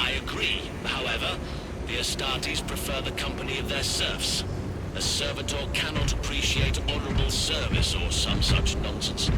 I agree. However, the Astartes prefer the company of their serfs. A servitor cannot appreciate honorable service or some such nonsense.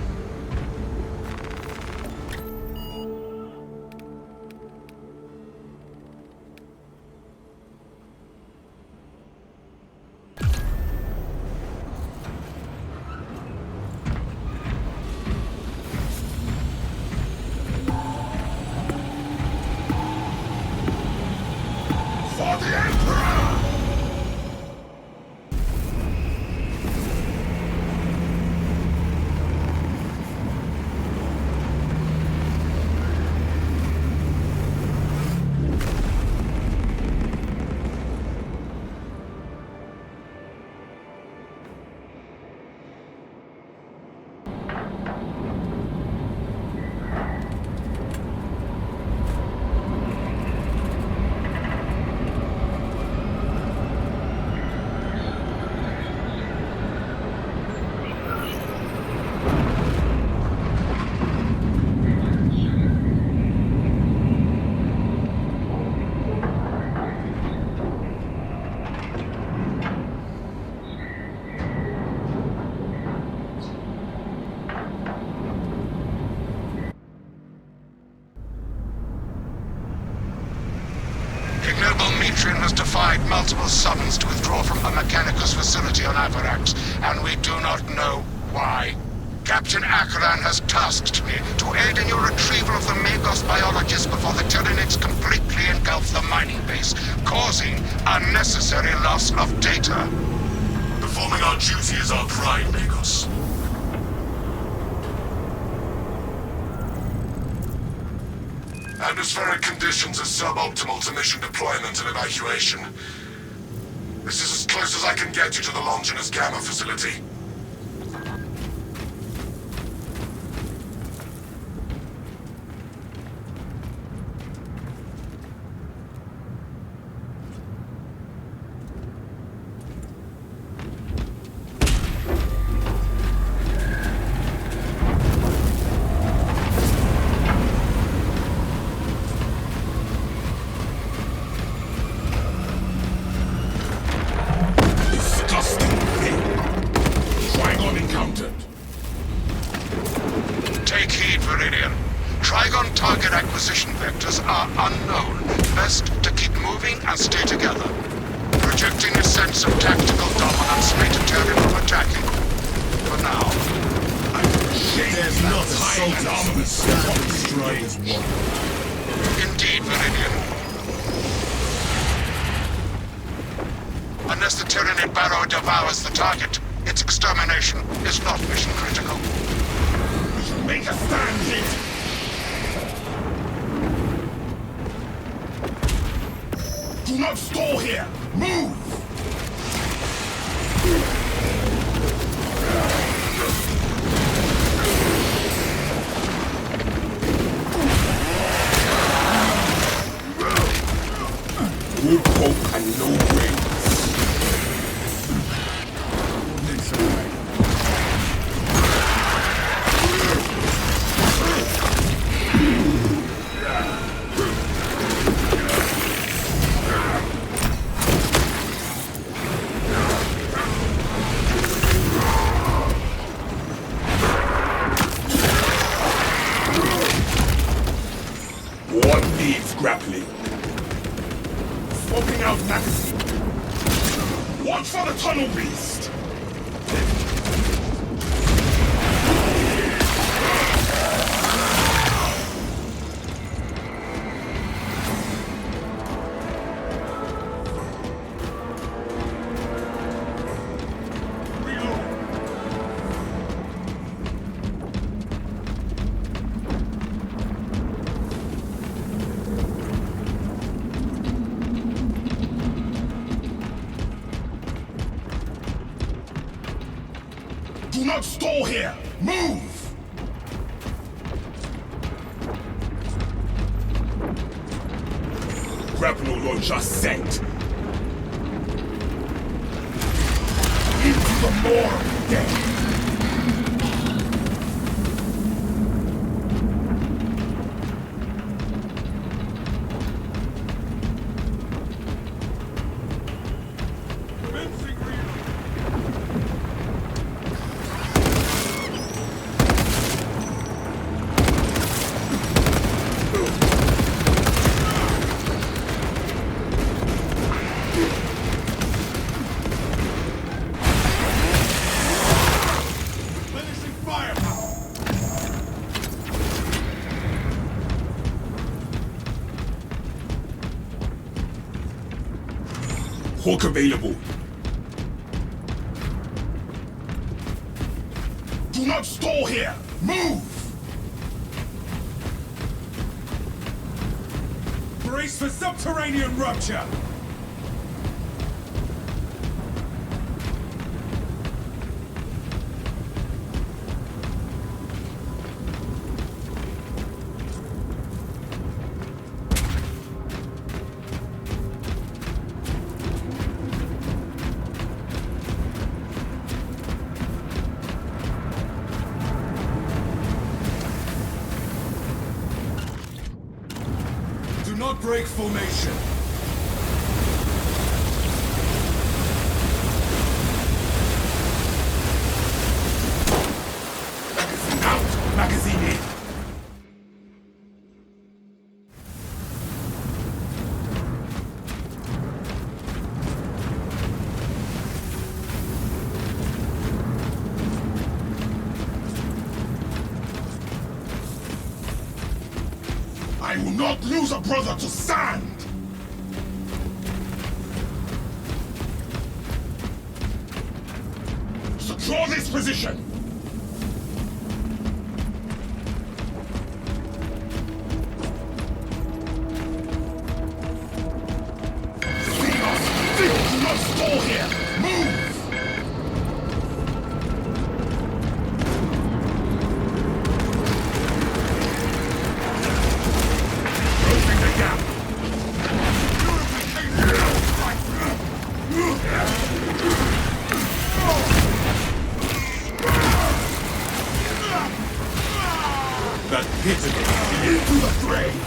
Has defied multiple summons to withdraw from a Mechanicus facility on Avarax, and we do not know why. Captain Acheran has tasked me to aid in your retrieval of the Magos biologists before the Tyranids completely engulf the mining base, causing unnecessary loss of data. Performing our duty is our pride, Magos. Atmospheric conditions are suboptimal to mission deployment and evacuation. This is as close as I can get you to the Longinus Gamma facility. Take heed, Viridian. Trigon target acquisition vectors are unknown. Best to keep moving and stay together. Projecting a sense of tactical dominance may deter him from attacking. For now. There's not a soldier armament stand stride as one. Indeed, Viridian. Unless the Tyranid Barrow devours the target, its extermination is not mission critical. Make a stand, hit! Do not stall here! Move! Good hope and no wings. One needs grappling. Swapping out magazine. Watch for the tunnel beast! Do not stall here! Move! Grapnel launcher sent! Into the maw of death! Hawk available. Do not stall here! Move! Brace for subterranean rupture! Do not break formation. Magazine out! Magazine in! I will not lose a brother to sand! Secure this position! See us! Do not stall here! Move! Closing the gap! That pit again! Into the grave!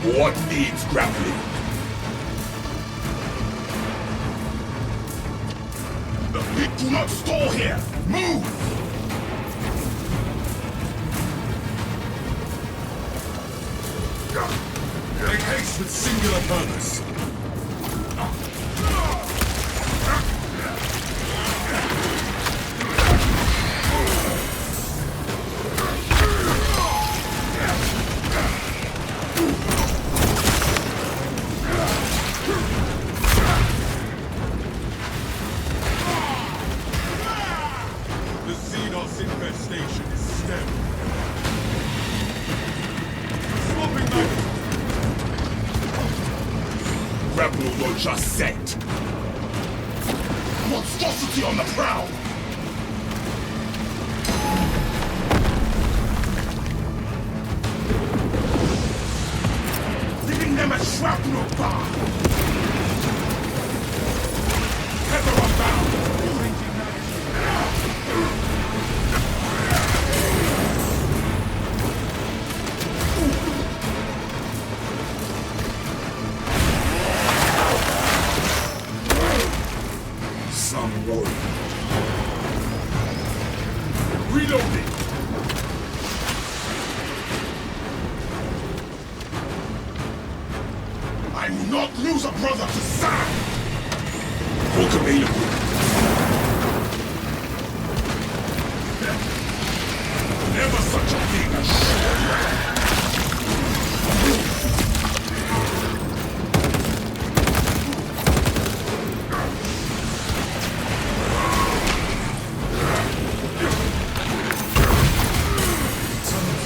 What needs grappling? The pit do not stall here! Move! Make haste with singular purpose. The Xenos infestation is stemmed. Swapping magazine. Rebel launcher set. Monstrosity on the prowl. Giving them a shrapnel bar. Tether unbound. Some wood. Reloading. I will not lose a brother to sand. Book available. Never such a thing as sure.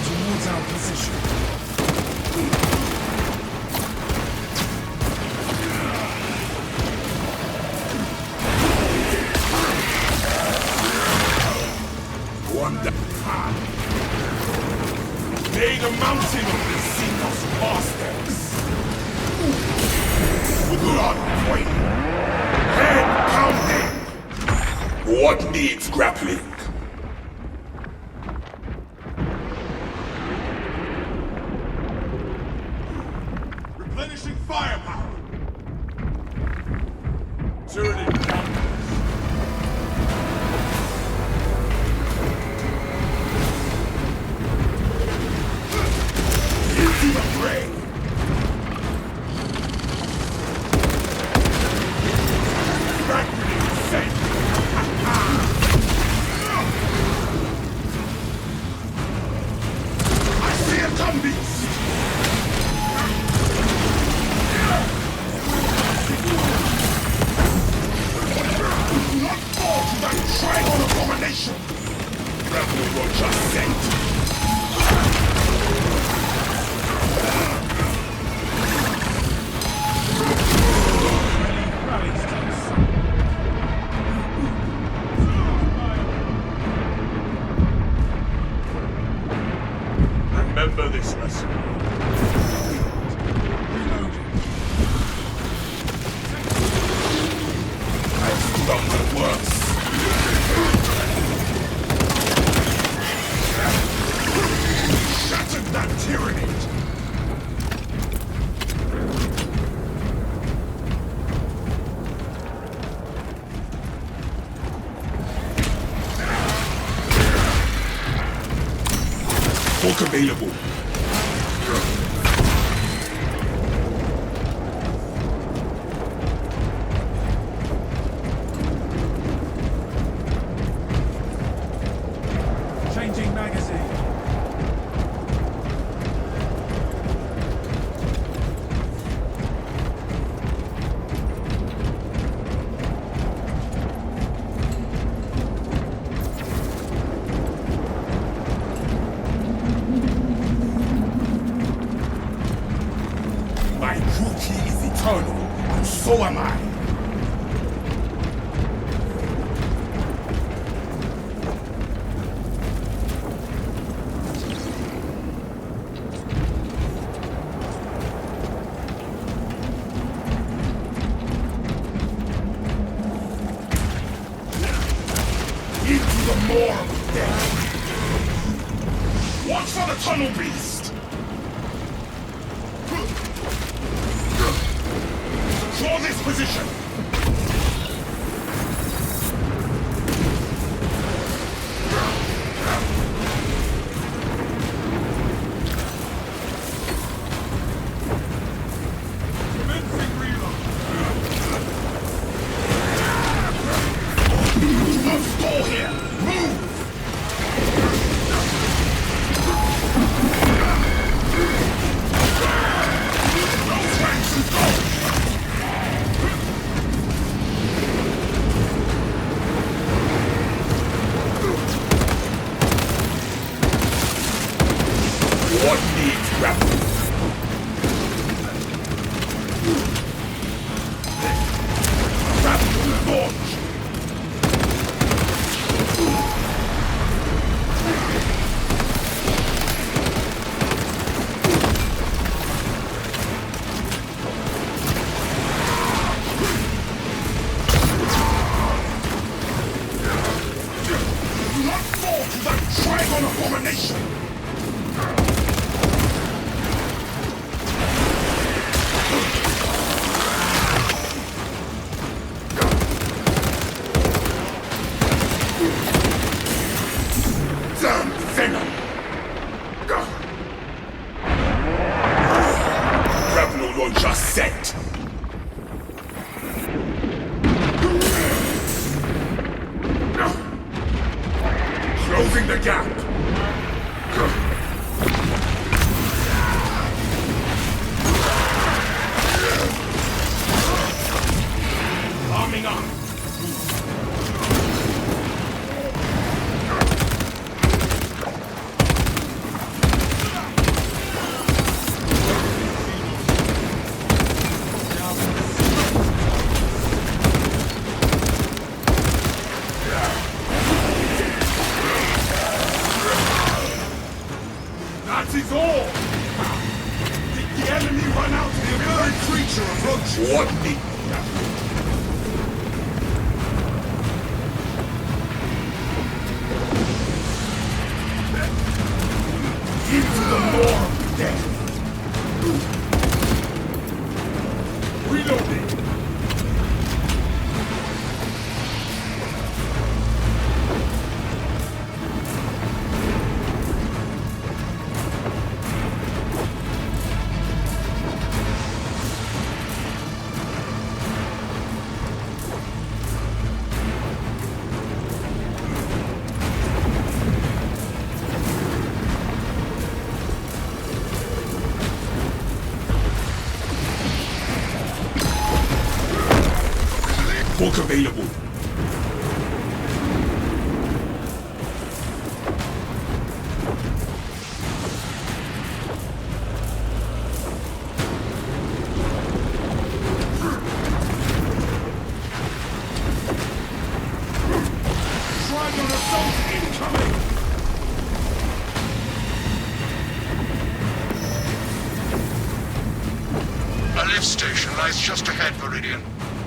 Towards our position. One down. Made a mountain of the Xenos bastards. Blood boiling. Head pounding. What needs grappling? Come, beast! Not fall to that tribal abomination! Rebel will just sent! Remember this lesson. I've done the worst. Shattered that tyranny. Book available. Changing magazine. My duty is eternal, and so am I. Into the maw of death. Watch for the tunnel beast. Draw this position! Commencing reload! Do not stall here! Move! Those ranks and go! What needs grapple? Grapple launch! Do not fall to that dragon abomination! Damn venom! Grapple launcher set! Closing the gap! Arming up! That is all! Did the enemy run out of the very creature approaches? What need? Into the maw of death! Reloading! Hook available. Triangle assault incoming! A lift station lies just ahead, Viridian.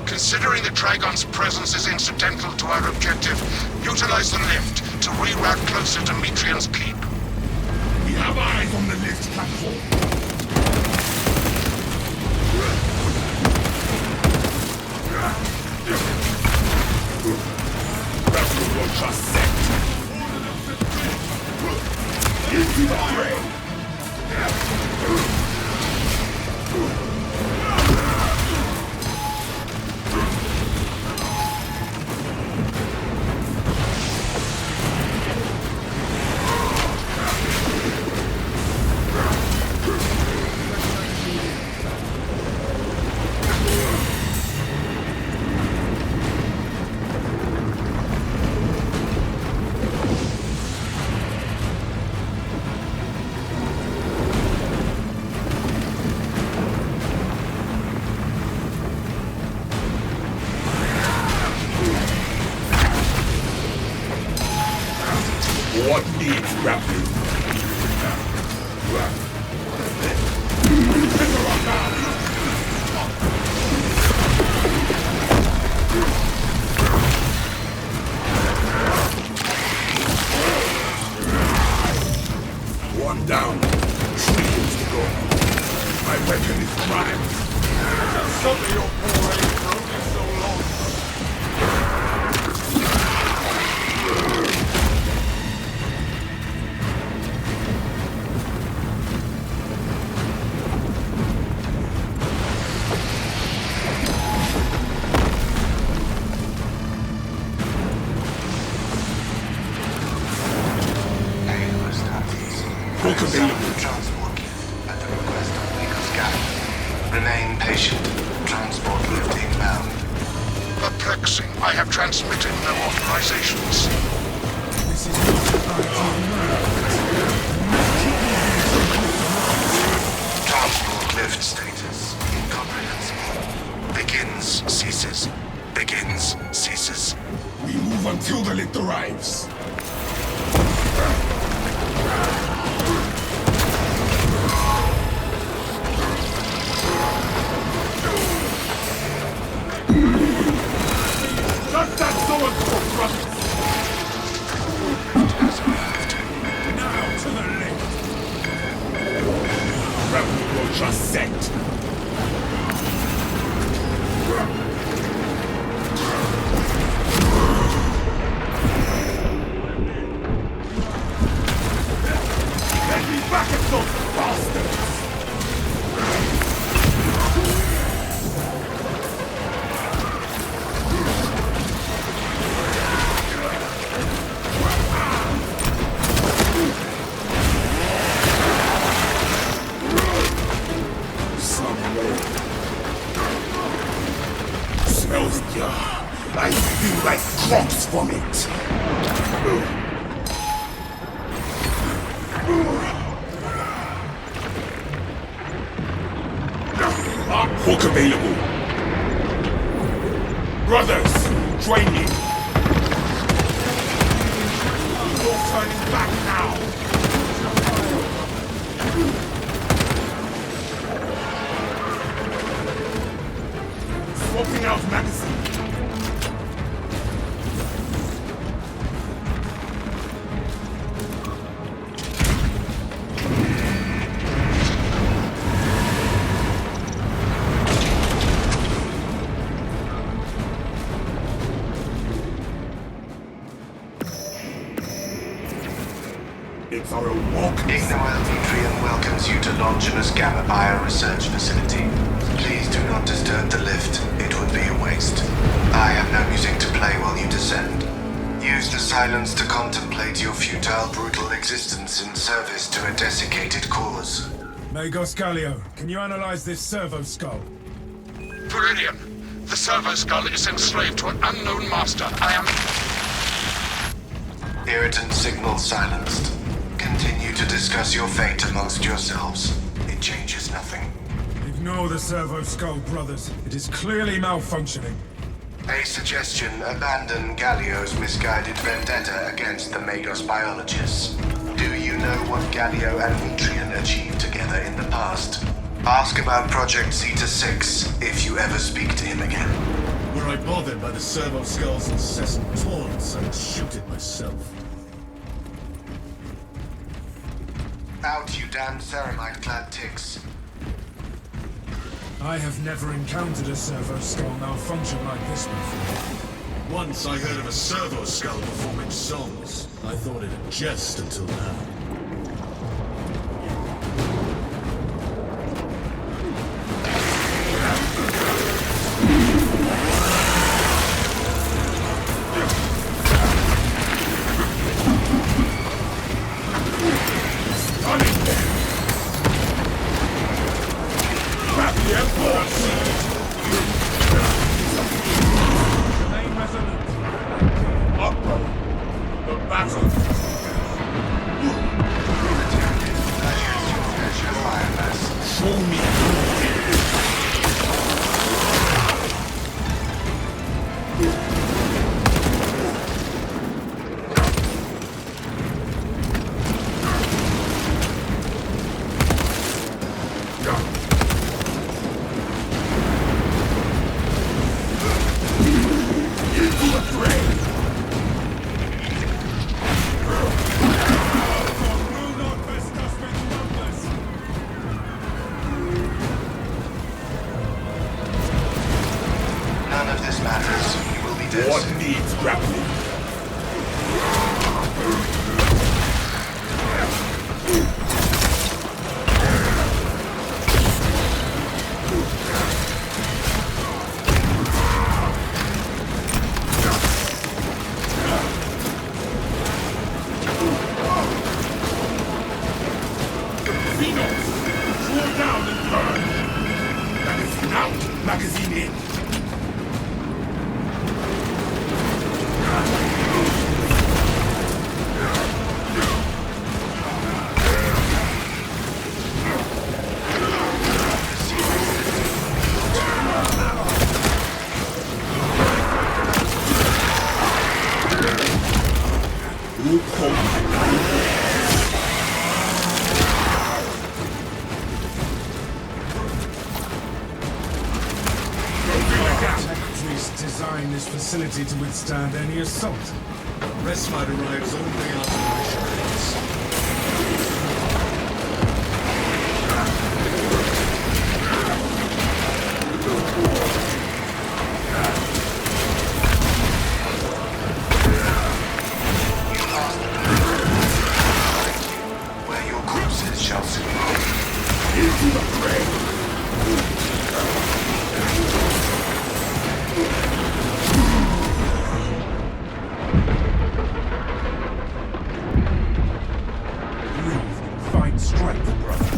Considering the Trigon's presence is incidental to our objective, utilize the lift to reroute closer to Metrian's keep. We have eyes on the lift platform. Rebel Roger set. Into the fray. What needs grappling? One down, 3 to go. My weapon is primed. Some of your poor ain't broken so long. Book available. Transport at the request of Nichols Gap. Remain patient. Transport lift inbound. Perplexing. I have transmitted no authorizations. This is not Transport lift status incomprehensible. Begins, ceases. Begins, ceases. We move until the lift arrives. Shut that door, brothers! Now to the left. Rebel Roger set. Let me back at those bastards! Smells, I feel like drops from it. Hook available. Brothers, join me. No turning back now. Swapping out magazine. It's our walk. Ignoel Metrian welcomes you to Longinus Gamma Bio Research Facility. Please do not disturb the lift. It would be a waste. I have no music to play while you descend. Use the silence to contemplate your futile, brutal existence in service to a desiccated cause. Magos Gallio, can you analyze this servo skull? Viridian, The servo skull is enslaved to an unknown master. I am... Irritant signal silenced. Continue to discuss your fate amongst yourselves. It changes nothing. Ignore the servo skull, brothers. It is clearly malfunctioning. A suggestion: abandon Gallio's misguided vendetta against the Magos biologists. Do you know what Gallio and Nutrien achieved together in the past? Ask about Project Zeta-6 if you ever speak to him again. Were I bothered by the servo skull's incessant taunts, I'd shoot it myself. Out, you damned ceramite-clad ticks. I have never encountered a servo skull malfunction like this before. Once I heard of a servo skull performing songs. I thought it a jest until now. What needs grappling? Draw down and burn! Magazine out! Magazine in! Design this facility to withstand any assault. The rest might arrive only after my charades. Where your corpses shall soon be. Into the grave! Find strength, brother.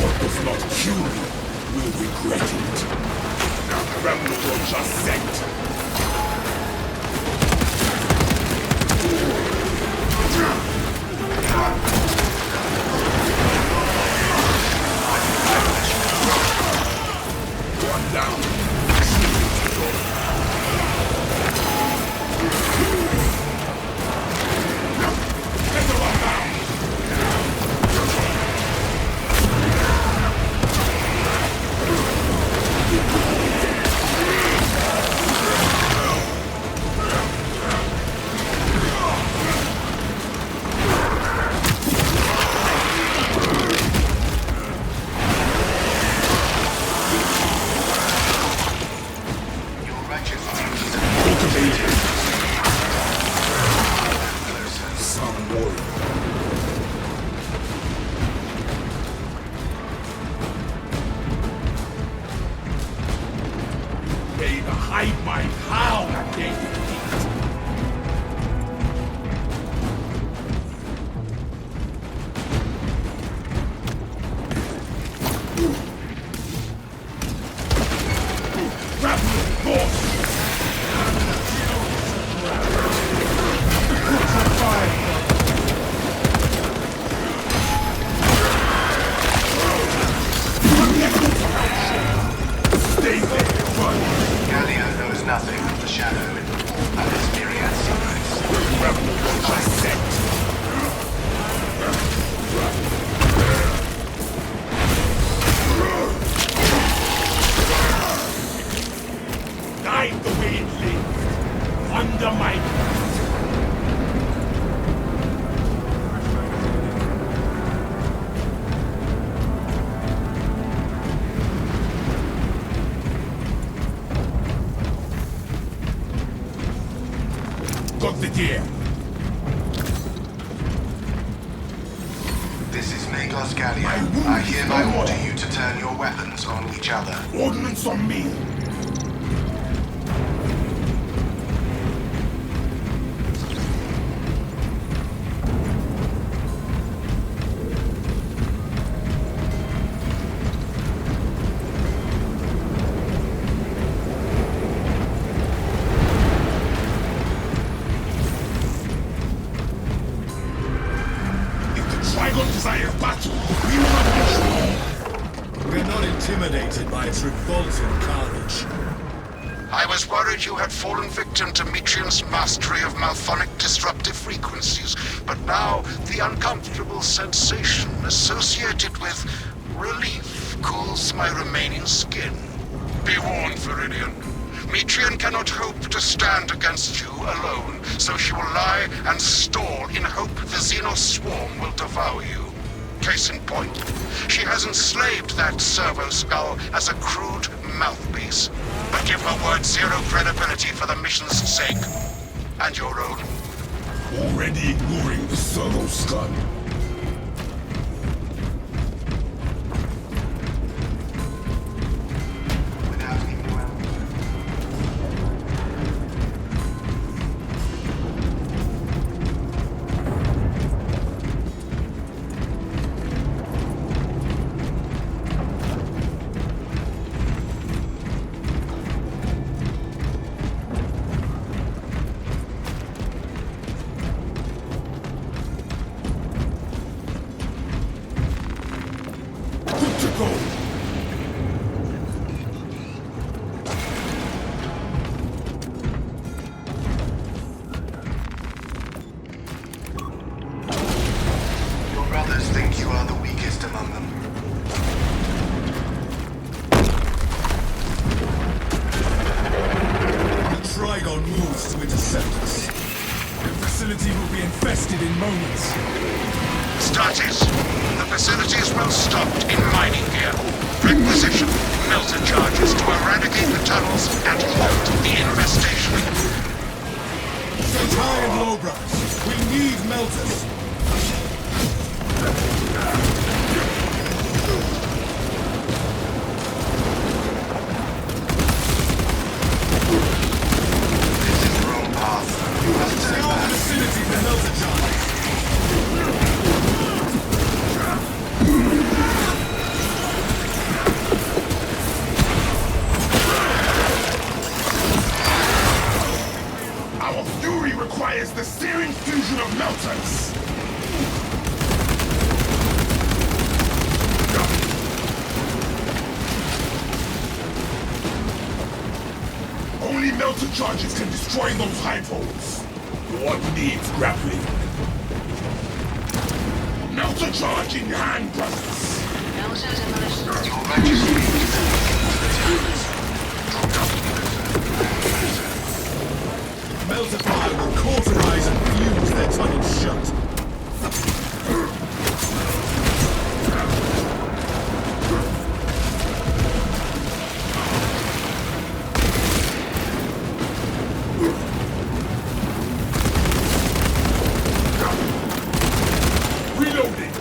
What does not kill you will regret it. Tremble just sent. One down. of the gear. This is Magos Gallia. I hereby order you to turn your weapons on each other. Ordnance on me. We're not intimidated by its revolting carnage. I was worried you had fallen victim to Mitrian's mastery of malphonic disruptive frequencies, but now the uncomfortable sensation associated with relief cools my remaining skin. Be warned, Viridian. Mitrian cannot hope to stand against you alone, so she will lie and stall in hope the Xenos swarm will devour you. Case in point, she has enslaved that servo skull as a crude mouthpiece. But give her word zero credibility for the mission's sake. And your own. Already ignoring the servo skull. Starties, the facility is well stocked in mining gear. Requisition melter charges to eradicate the tunnels and halt the infestation. Stay high and low, brothers. We need melters. This is the wrong path. You must turn back. Vicinity for melter charges. Our fury requires the searing fusion of melters. Only melter charges can destroy those hypos. What needs grappling? Melter charge in hand, brothers. Your registry is Melter fire will cauterize and fuse their tunnels shut. Reloading.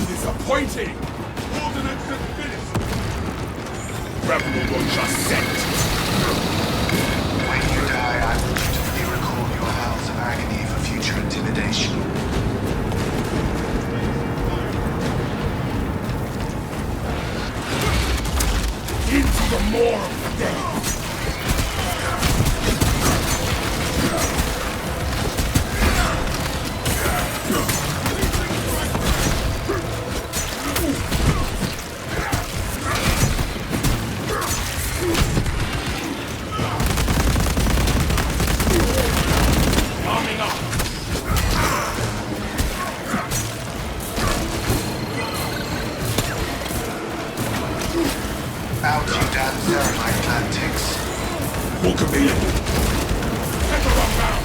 Disappointing. Ordnance is finished. Rebel will just set. When you die, I will dutifully record your howls of agony for future intimidation. Into the maw of the dead. Arming up. Out, you damn Ceramite Atlantics. Walk available. Set the rock down.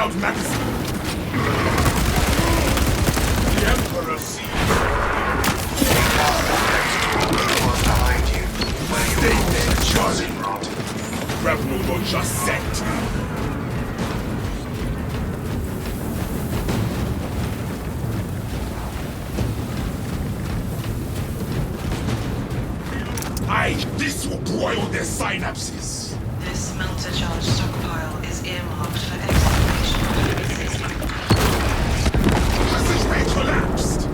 out magazine. The Emperor sees. Was behind you, where you Stay also there, chosen Charlie. rod. Rebel launcher set. This will broil their synapses. This melter charge stockpile is earmarked for excavation purposes. Passageway collapsed.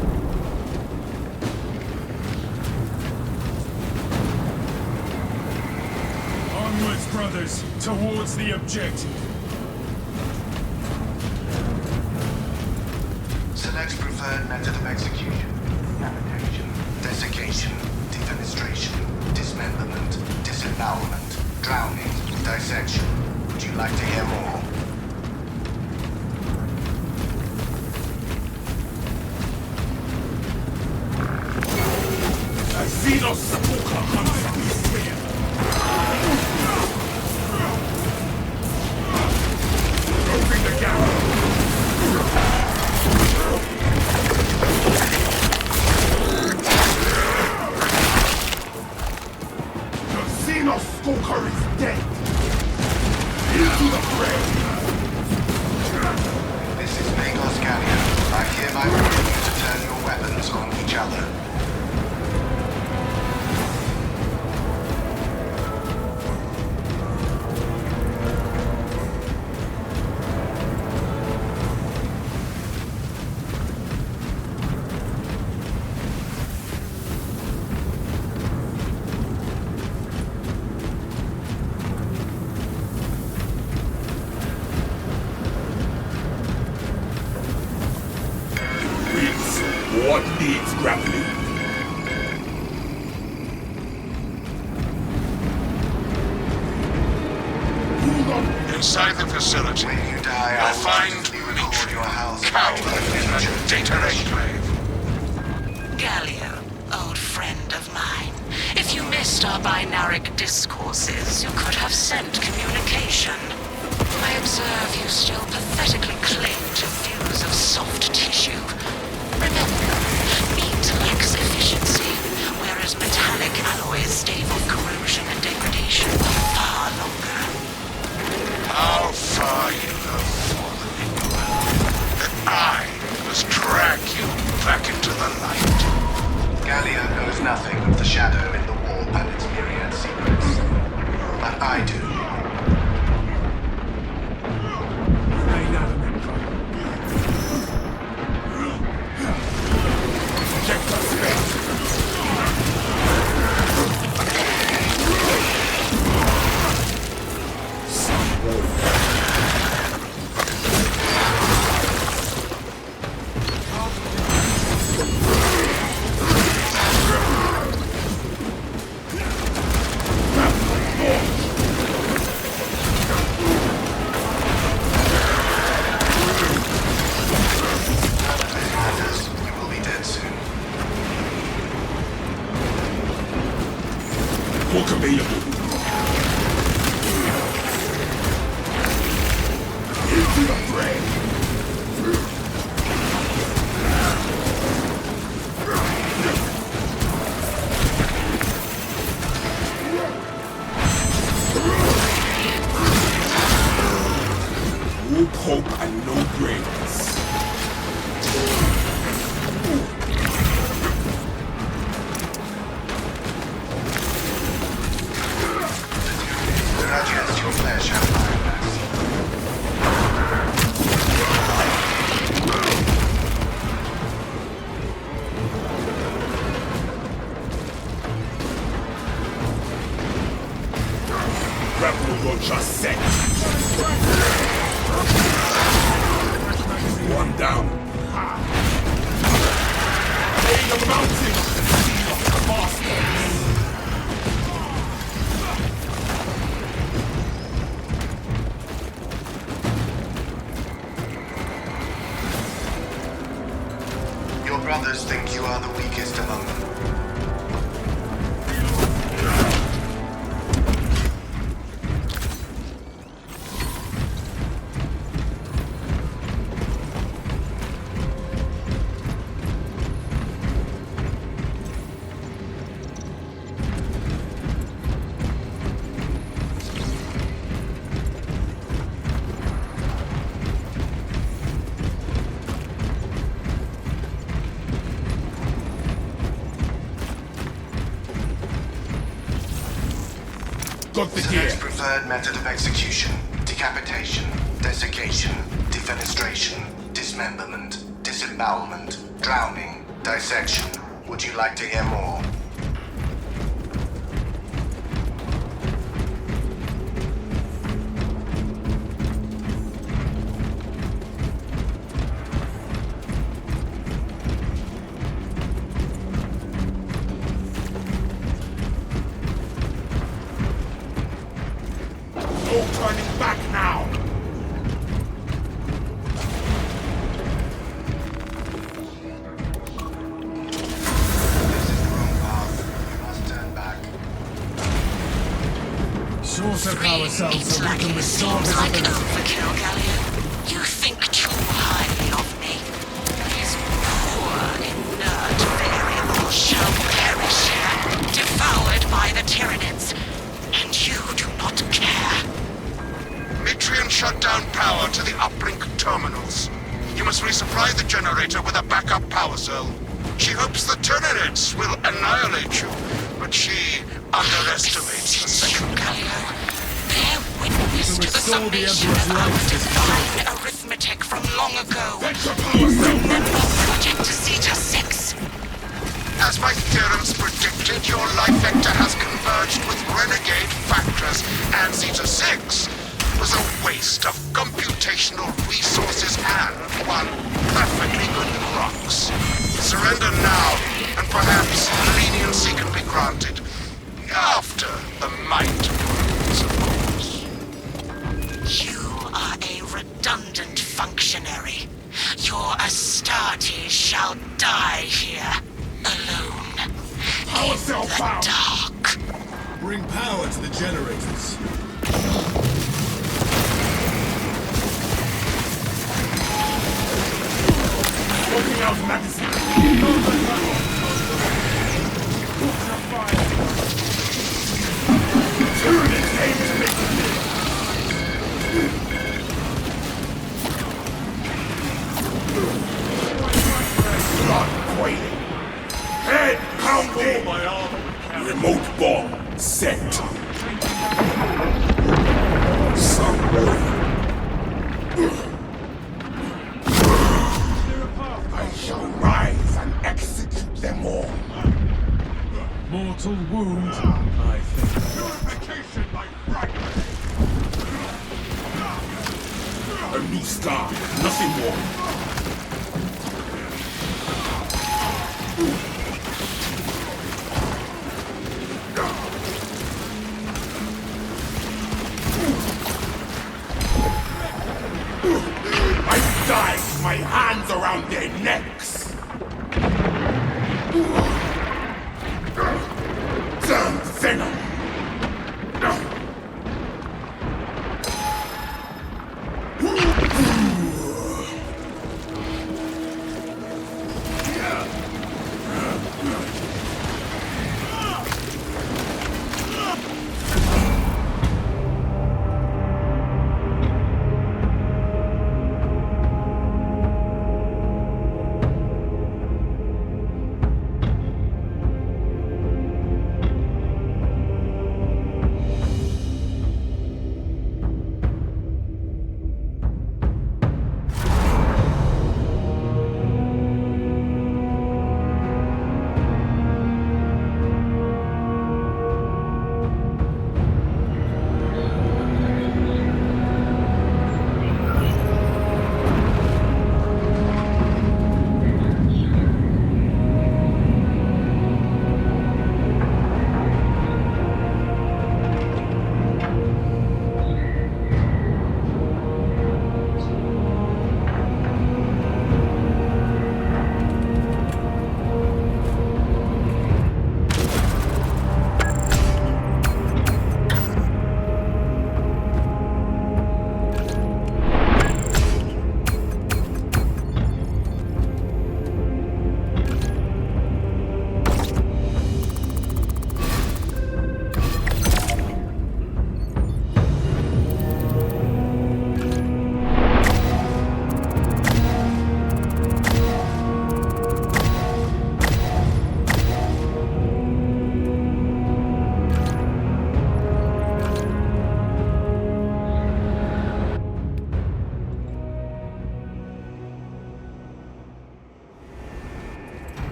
Onwards, brothers, towards the objective. Select preferred method of execution. Adaptation, desiccation, defenestration, dismemberment, disembowelment, drowning, dissection. Would you like to hear more? A Xenos Stalker hunts on the sphere. Closing the gap. The Xenos Stalker is dead. Into the fray. This is Magos Gallia. I hereby order you to turn your weapons on each other. What needs grappling? Inside the facility, When you die, you'll I will find obviously record your house. coward in a data enclave. Gallia, old friend of mine. If you missed our binaric discourses, you could have sent communication. I observe you still pathetically cling to views of soft tissue. Remember, meat lacks efficiency, whereas metallic alloys stave off corrosion and degradation far longer. How far you have fallen, England, that I must drag you back into the light. Gallia knows nothing of the shadow in the warp and its myriad secrets. But I do. You will be dead soon. Book available. Into the fray. No hope and no brains. Against your flesh and biomass. Rebel launcher set. One down. Lay the mountain of the sea of the masters. Your brothers think you are the weakest among them. Got the Select gear. preferred method of execution. Decapitation, desiccation, defenestration, dismemberment, disembowelment, drowning, dissection. Would you like to hear more? No turning back now. This is the wrong path. You must turn back. Shorter power cells Meat so we can lacking restore seems like visibility. overkill, Gallia. You think too highly of me. These poor, inert variables shall perish here, devoured by the Tyranids. And you do not care. Mitrian shut down power to the uplink terminals. You must resupply the generator with a backup power cell. She hopes the Tyranids will annihilate you, but she underestimates the second. Galio, bear witness to the restore the summation Emperor's of our life, divine arithmetic from long ago. Extra power cell. Remember Project Zeta 6? As my theorems predicted, your life vector has converged with renegade factors, and Zeta 6 was a waste of computational resources and one perfectly good crux. Surrender now, and perhaps leniency can be granted. After the might grows, of course. You are a redundant functionary. Your Astartes shall die here, alone, Power in cell the found. dark. Bring power to the generators. Working out magazine. Tyranids aim to make blood boiling. Head pounding. Remote bomb set. Somewhere. I shall rise and execute them all. Mortal wound, I think. Purification by brightness. A new star, nothing more. I die with my hands around their necks. Damn venom.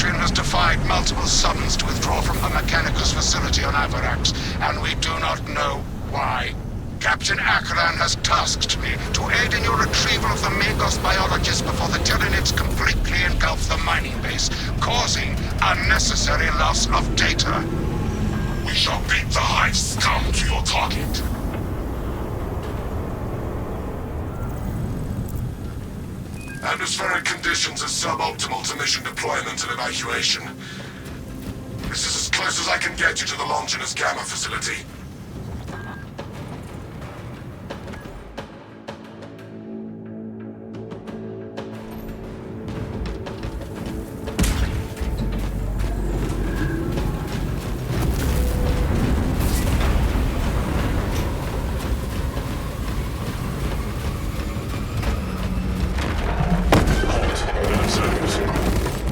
Atrian has defied multiple summons to withdraw from her Mechanicus facility on Avarax, and we do not know why. Captain Acheran has tasked me to aid in your retrieval of the Magos biologist before the Tyranids completely engulf the mining base, causing unnecessary loss of data. We shall beat the heists. Come to your target. Atmospheric conditions are suboptimal to mission deployment and evacuation. This is as close as I can get you to the Longinus Gamma facility.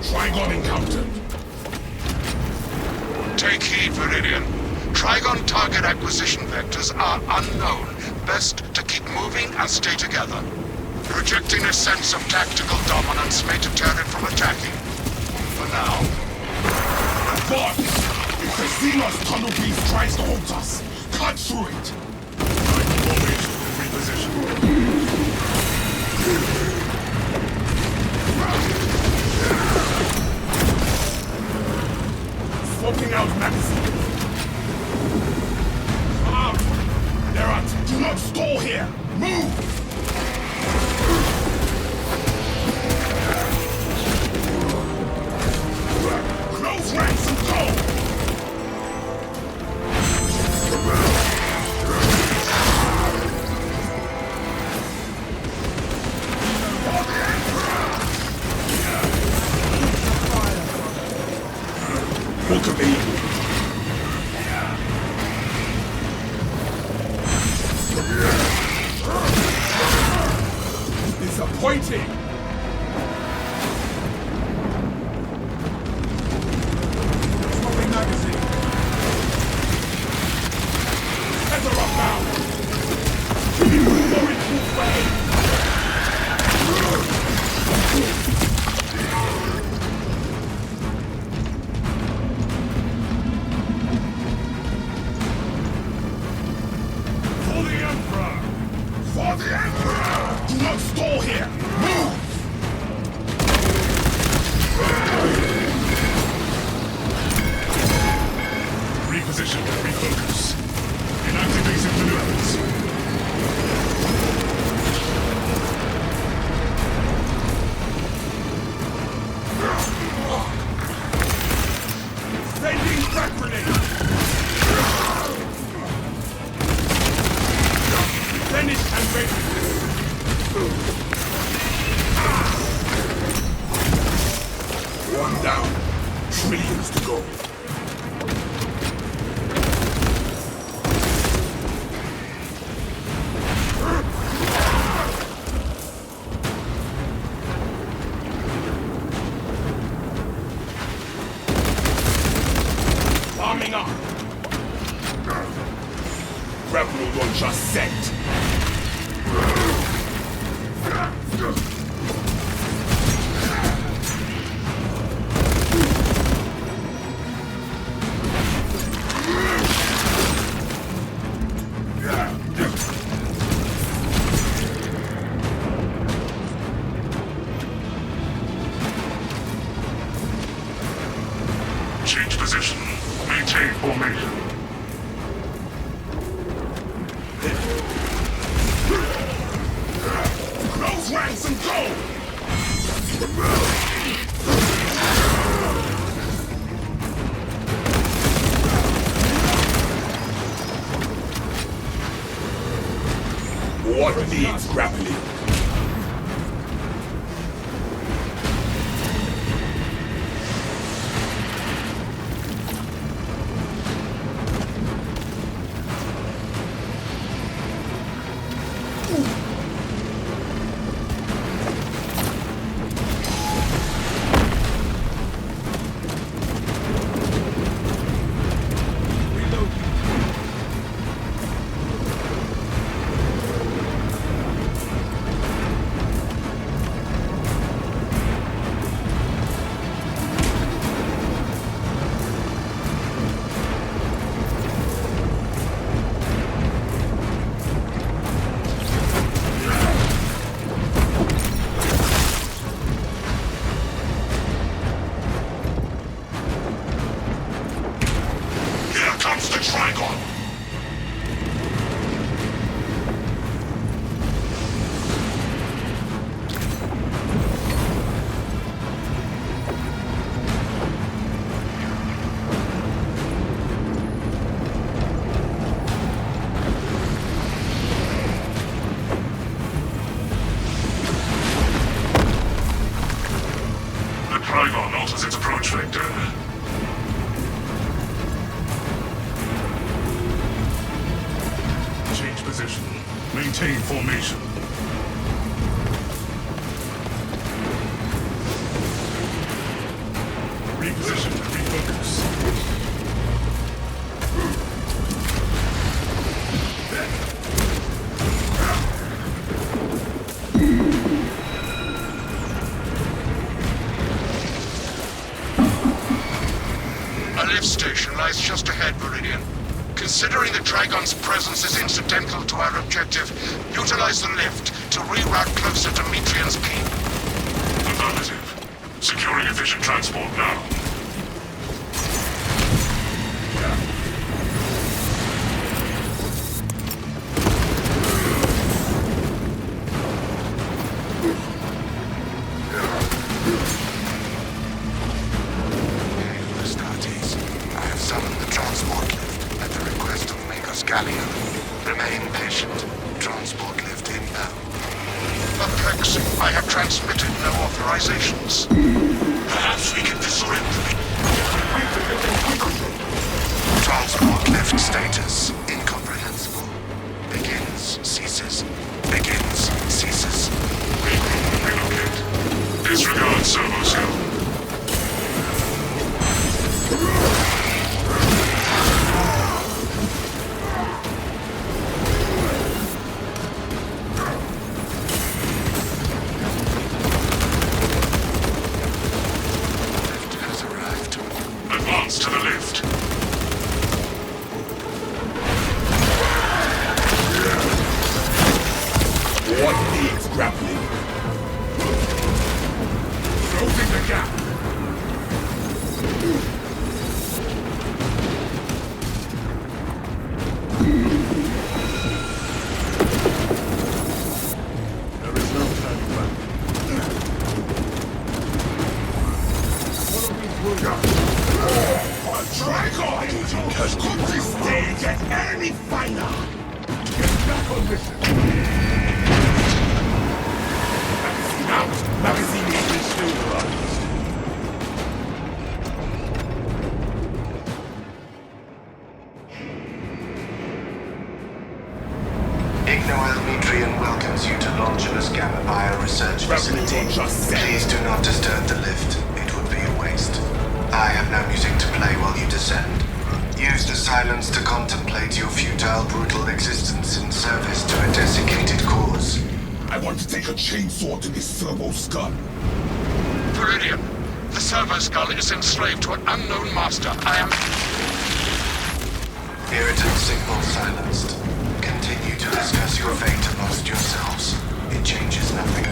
Trigon encountered. Take heed, Viridian. Trigon target acquisition vectors are unknown. Best to keep moving and stay together. Projecting a sense of tactical dominance may deter it from attacking. For now. But if the Xenos tunnel beast tries to hold us, cut through it. Formation reposition. Swapping out magazine. Out! They're out! Do not stall here! Move! Close ranks and go! Look at me! Disappointing! Smoking magazine! Heads are up now! More equal way! For the Emperor! Do not stall here! Move! Reposition and refocus. Inactivating maneuvers. Sending frag grenade! Finish and ready! One down. Trillions to go. Arming up. Grapple launcher set. Change position. Maintain formation. Close ranks and go! What needs grappling? Maintain formation. Reposition and refocus. A lift station lies just ahead, Meridian. Considering the Dragon's presence is incidental to our objective, utilize the lift to reroute closer to Metrian's Keep. Affirmative. Securing efficient transport now. Astartes, I have summoned the transport lift at the request of Magos Gallia. Remain patient. Transport lift inbound. Perplexing. I have transmitted no authorizations. Perhaps we can disorient them. Transport lift status incomprehensible. Begins, ceases. Begins, ceases. Relocate. Disregard servo cell. Lift has arrived. Advance to the lift. What needs grappling? Closing the gap. There is no turning back. Dragon! Could this day get any finer? Get back on mission. Magazine out! Magazine is still Ignoel Metrian welcomes you to Longinus Gamma Bioresearch Facility. Please do not disturb the lift. It would be a waste. I have no music to play while you descend. Use the silence to contemplate your futile, brutal existence in service to a desiccated cause. I want to take a chainsaw to this servo skull. Meridian, the servo skull is enslaved to an unknown master. I am... Irritant signal silenced. Continue to discuss your fate amongst yourselves. It changes nothing.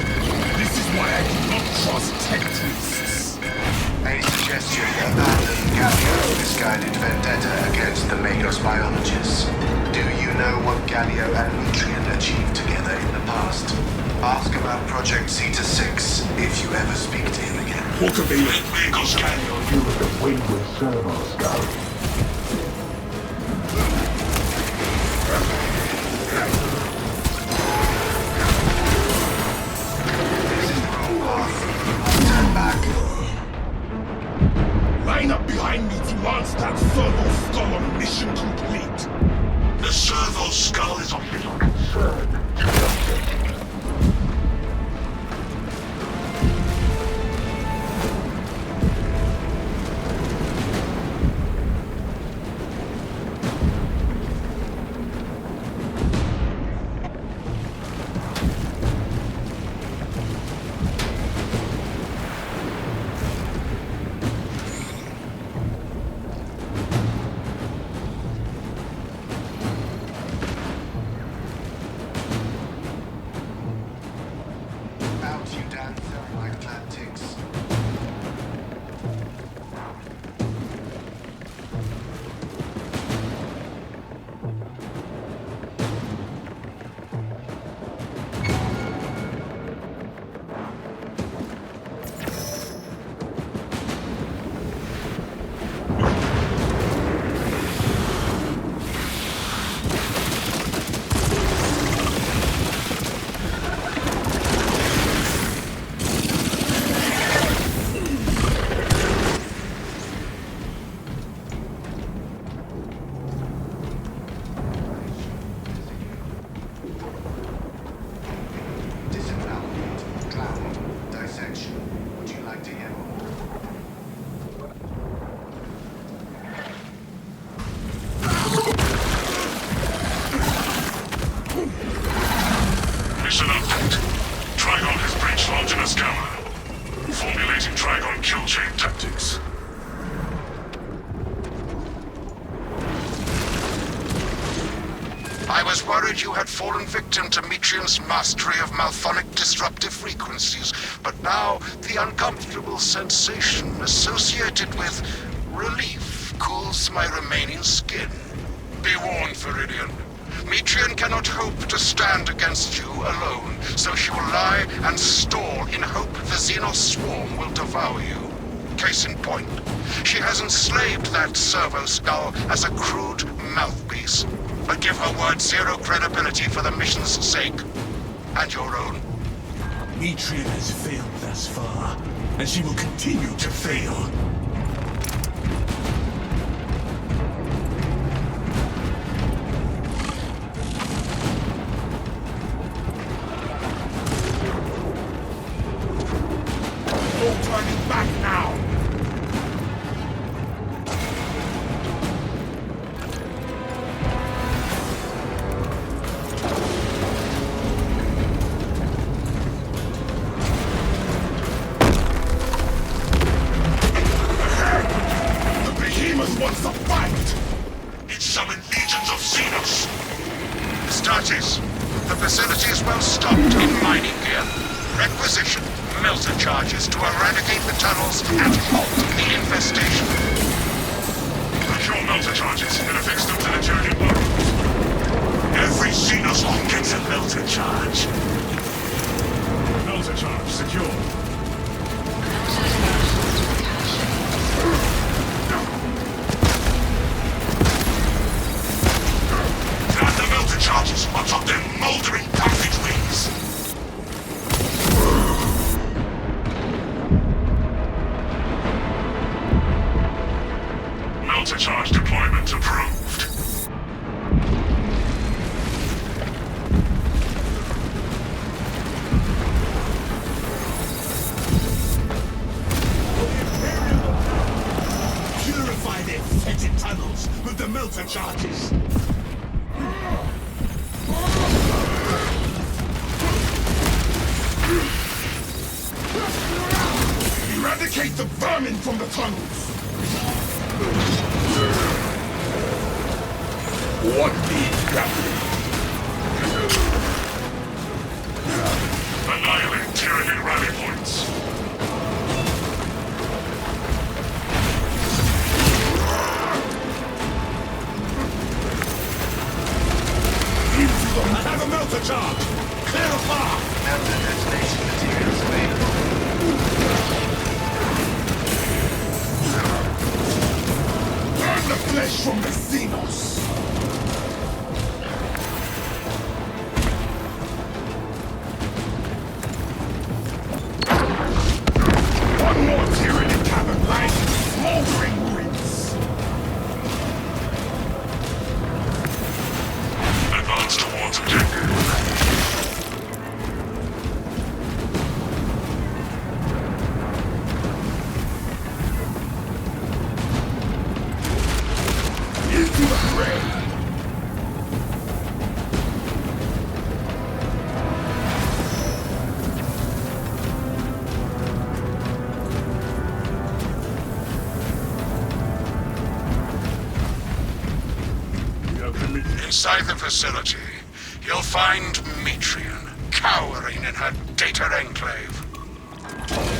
This is why I do not trust techniques. A suggestion abandon Gallio's misguided vendetta against the Magos biologists. Do you know what Gallio and Metrian achieved together in the past? Ask about Project Zeta-6 if you ever speak to him again. What of the Magos Gallia. You with the windward servo skull. This is the wrong path. Turn back. line up behind me to launch that servo skull on mission complete? The servo skull is of little concern. Longinus Gamma. Formulating Trigon kill chain tactics. I was worried you had fallen victim to Metrian's mastery of malphonic disruptive frequencies, but now the uncomfortable sensation associated with relief cools my remaining skin. Be warned, Viridian. Metrian cannot hope to stand against you alone, so she will lie and stall in hope the Xenos swarm will devour you. Case in point, she has enslaved that servo skull as a crude mouthpiece. But give her word zero credibility for the mission's sake. And your own. Metrian has failed thus far, and she will continue to fail. No turning back now! Wants to fight! It summoned legions of Xenos! Astartes, the facility is well stocked in mining gear. Requisition melter charges to eradicate the tunnels and halt the infestation. Procure melter charges and affix them to the turret burrows. Every Xenos on gets a melter charge. Melter charge secure. Charges on top their moldering passageways. Melter charge deployment approved. Purify their fetid tunnels with the melter charges. Eradicate the vermin from the tunnels! What needs Captain? Annihilate tyranny rally points. Into them! Have a melter charge! Clear a path! Melter detonation materials available. Burn the flesh from the Xenos! One more tyranny cavern lies in smoldering ruins! Advance towards objective. Into the grave! Inside the facility, you'll find Metrian cowering in her data enclave.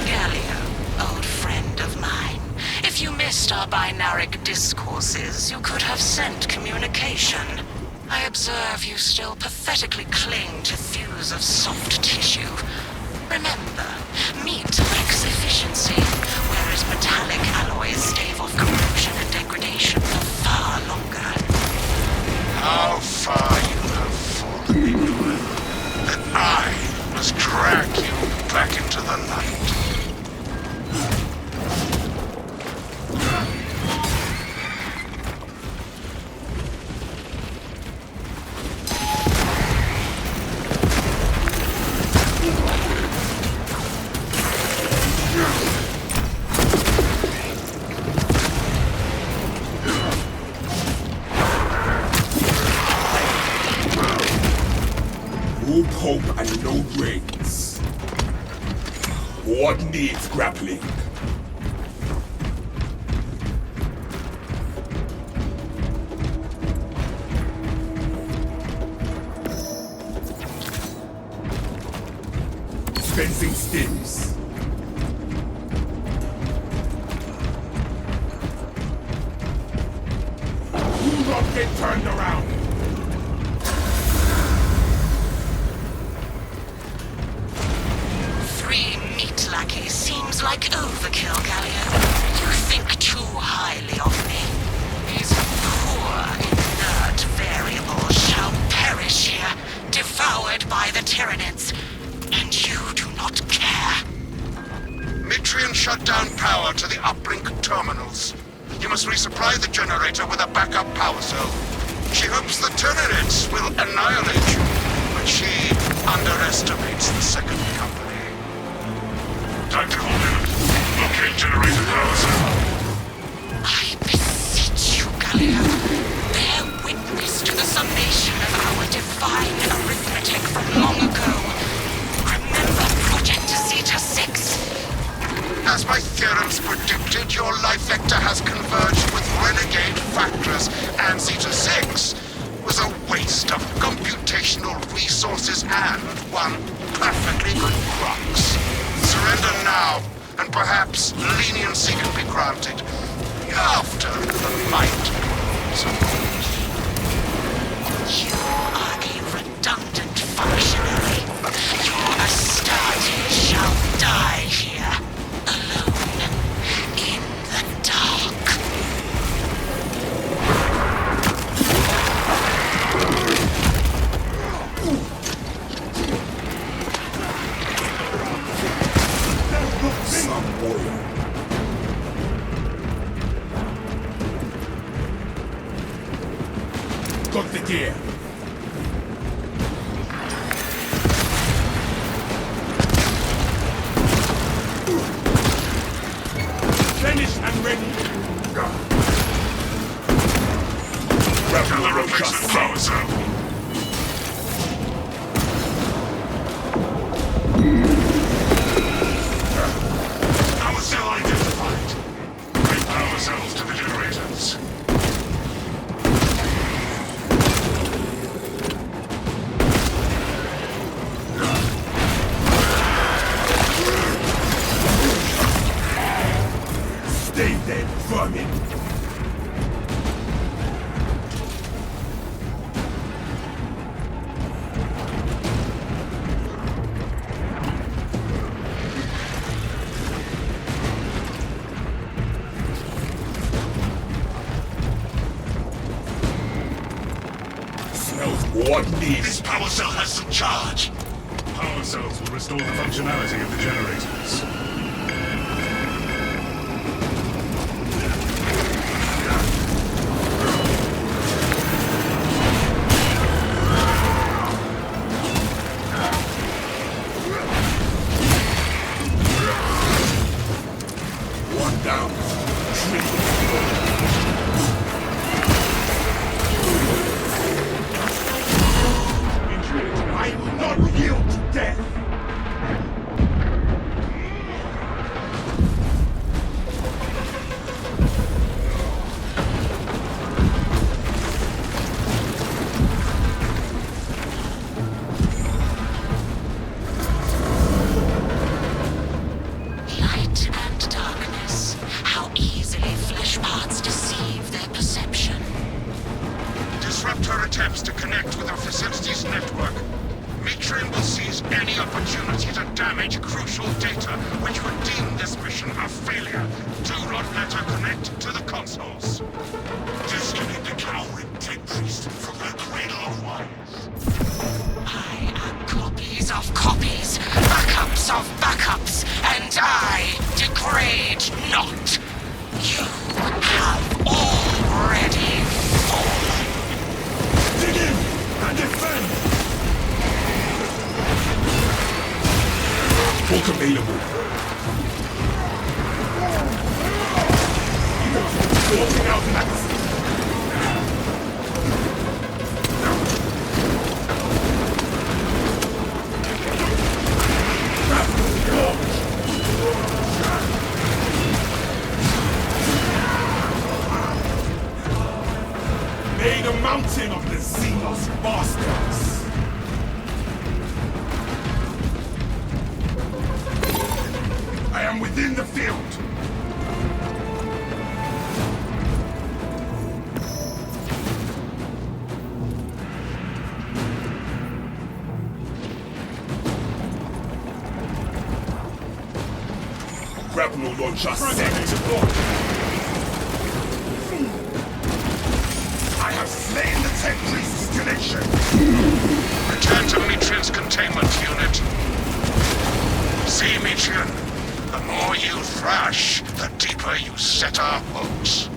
Galio, old friend of mine. If you missed our binaric discourses, you could have sent communication. I observe you still pathetically cling to thews of soft tissue. Remember, meat lacks efficiency, whereas metallic alloys stave off corrosion and degradation for far longer. How far you have fallen into it, that I must drag you back into the light. No hope and no brains. What needs grappling? Dispensing stims. Do not get turned around. Seems like overkill, Galio. You think too highly of me. These poor, inert variables shall perish here, devoured by the Tyranids. And you do not care. Mitrian shut down power to the uplink terminals. You must resupply the generator with a backup power cell. She hopes the Tyranids will annihilate you, but she underestimates the second company. Tactical unit. Locate generator power cell. I beseech you, Galio. Bear witness to the summation of our divine arithmetic from long ago. Remember Project Zeta 6? As my theorems predicted, your life vector has converged with renegade factors, and Zeta 6 was a waste of computational resources and one perfectly good crux. Surrender now, and perhaps leniency can be granted after the might grows old. You are a redundant functionary. Your Astartes shall die here, alone, in the dark. Some warrior. Got the gear. Finished and ready. Tell the replacement power cell. Power cell identified. Bring power cells to the generators. Stay dead, vermin. Smells what needs. This power cell has some charge. Power cells will restore the functionality of the generators. One down. I will not yield to death. Light and darkness. How easily flesh parts deceive their perception. Disrupt her attempts to connect with our facility's network. Mitrian will seize any opportunity to damage crucial data, which would deem this mission a failure. Do not let her connect to the consoles. Disconnect the coward dead priest from her cradle of wires. I am copies of copies, backups of backups, and I degrade not. You have already fallen. Dig in and defend. Book available. Walking out magazine. grapnel launcher set. I have slain the tech priest's connection. Return to Metrian's containment unit. See, Metrian, the more you thrash, the deeper you set our hooks.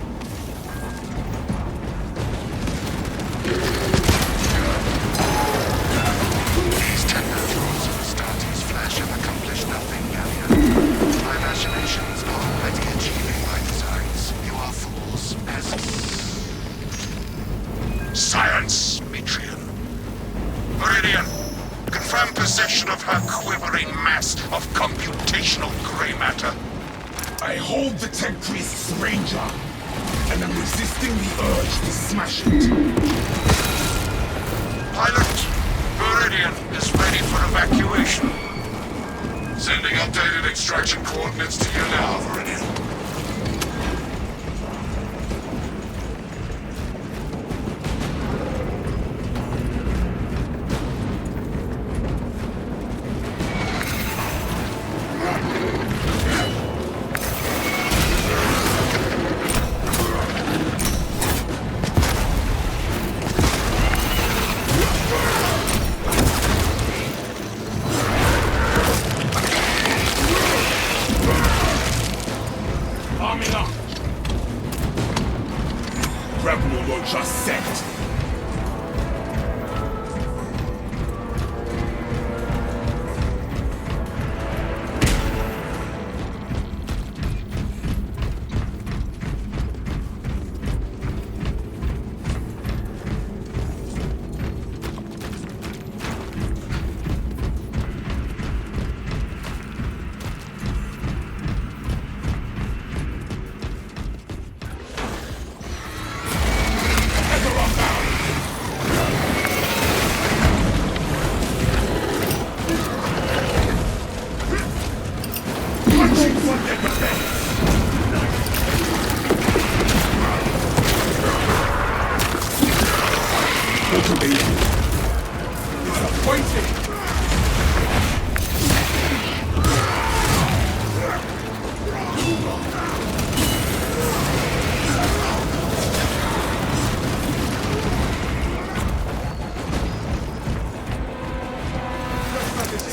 These technotrons of Astartes flesh have accomplished nothing, Gallia. My machinations are already achieving my designs. You are fools as... Science, Metrian. Meridian, confirm possession of her quivering mass of computational gray matter. I hold the tech priest's ranger, and I'm resisting the urge to smash it. Pilot, Meridian is ready for evacuation. Sending updated extraction coordinates to you now, Viridian. Arming up. Grapnel launcher set.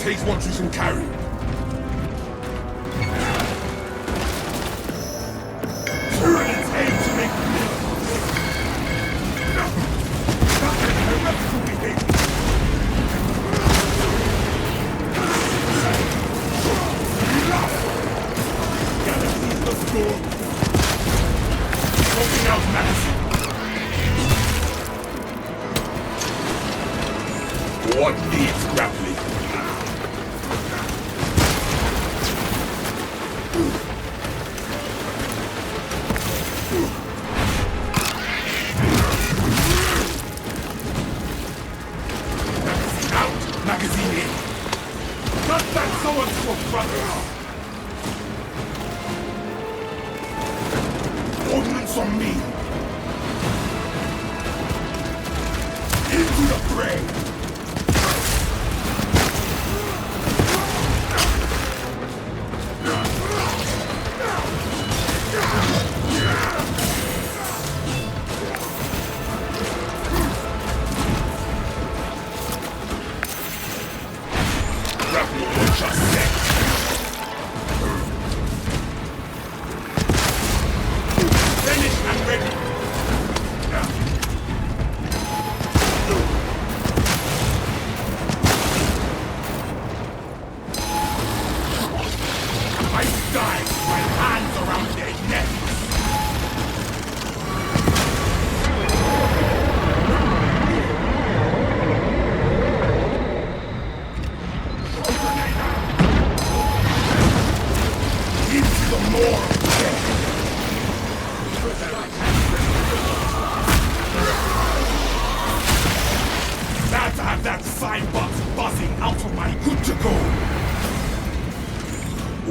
Take what you can carry. Tyranids aim to make miracles. Galaxies the storm. Smoking out medicine. What needs grappling? Magazine in. Not that someone to a brother. Ordnance on me. Into the fray.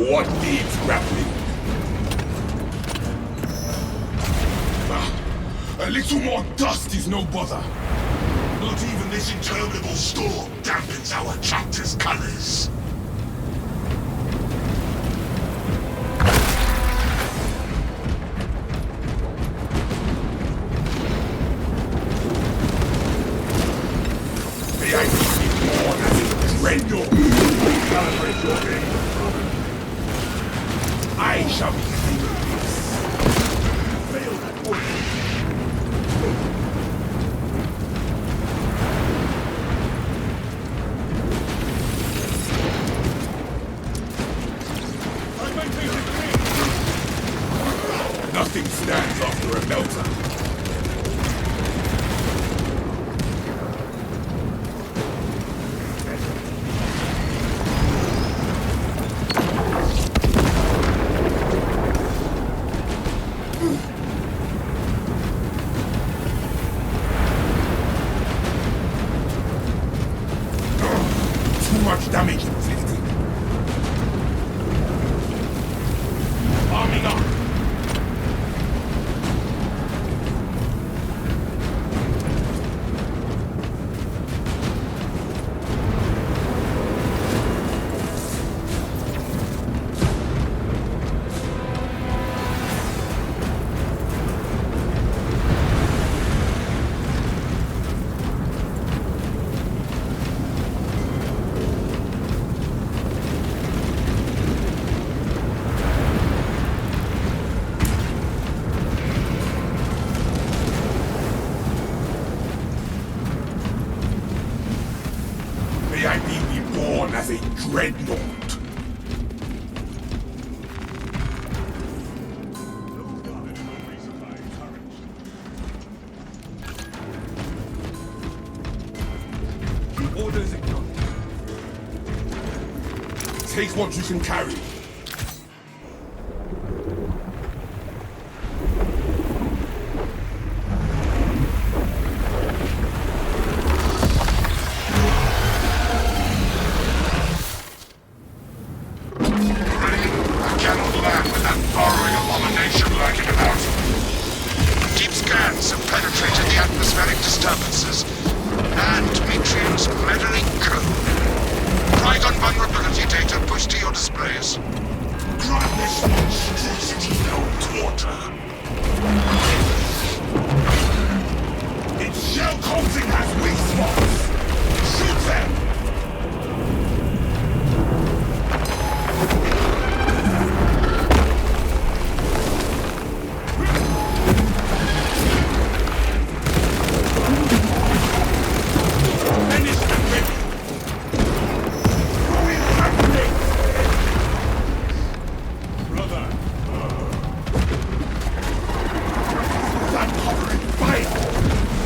What needs grappling? A little more dust is no bother. Not even this interminable storm dampens our chapter's colors. Dreadnought! Calibrate your aim, brother. I shall be king of this. Failed at order. Nothing stands after a melter. Too much damage inflicted. Arming up. May I be reborn as a dreadnought. Orders acknowledged. Take what you can carry. Deep scans have penetrated the atmospheric disturbances and Demetrius meddling code. Trigon vulnerability data pushed to your displays. Grant this monstrosity no torture. Its shell coating has weak spots. Shoot them!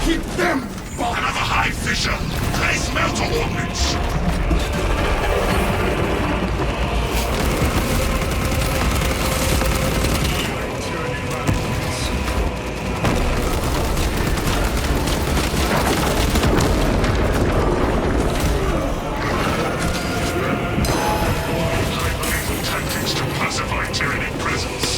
Keep them! Another high fissure! Place melter ordnance! Tactics to pacify tyrannic presence.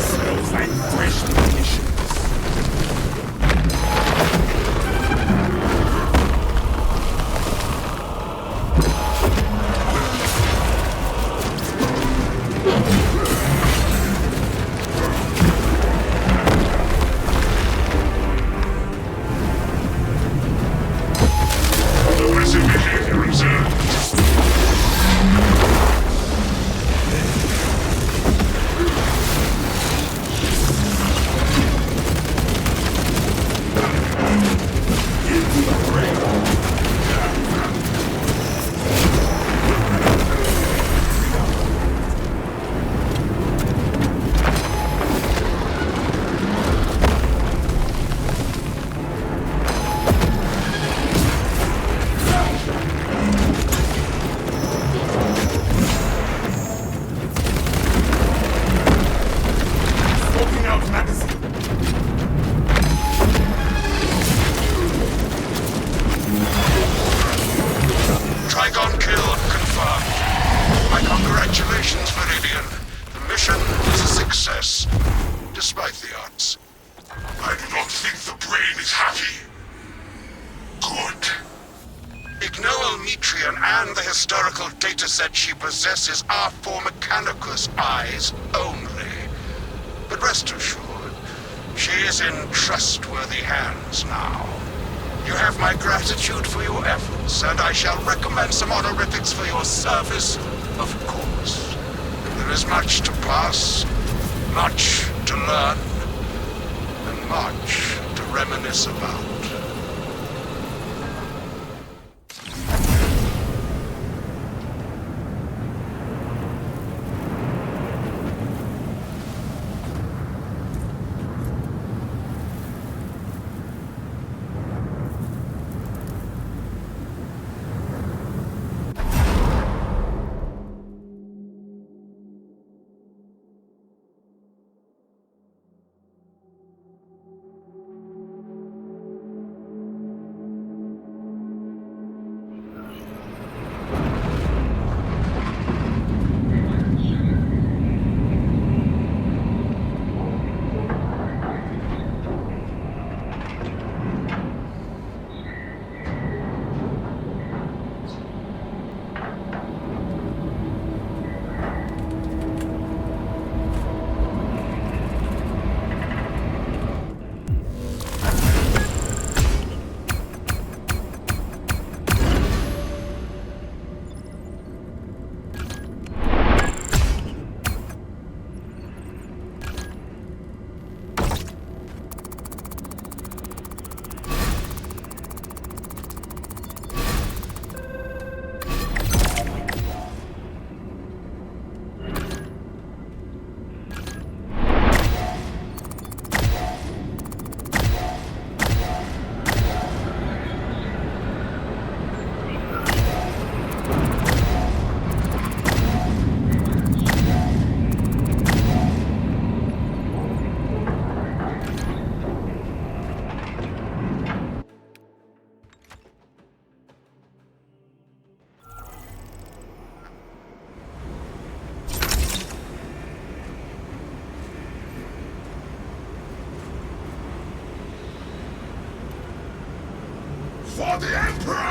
Smells like fresh munitions. success, despite the odds. I do not think the brain is happy. Good. Ignoel Metrian and the historical dataset she possesses are for Mechanicus eyes only. But rest assured, she is in trustworthy hands now. You have my gratitude for your efforts, and I shall recommend some honorifics for your service, of course. There is much to pass, much to learn, and much to reminisce about. For the Emperor!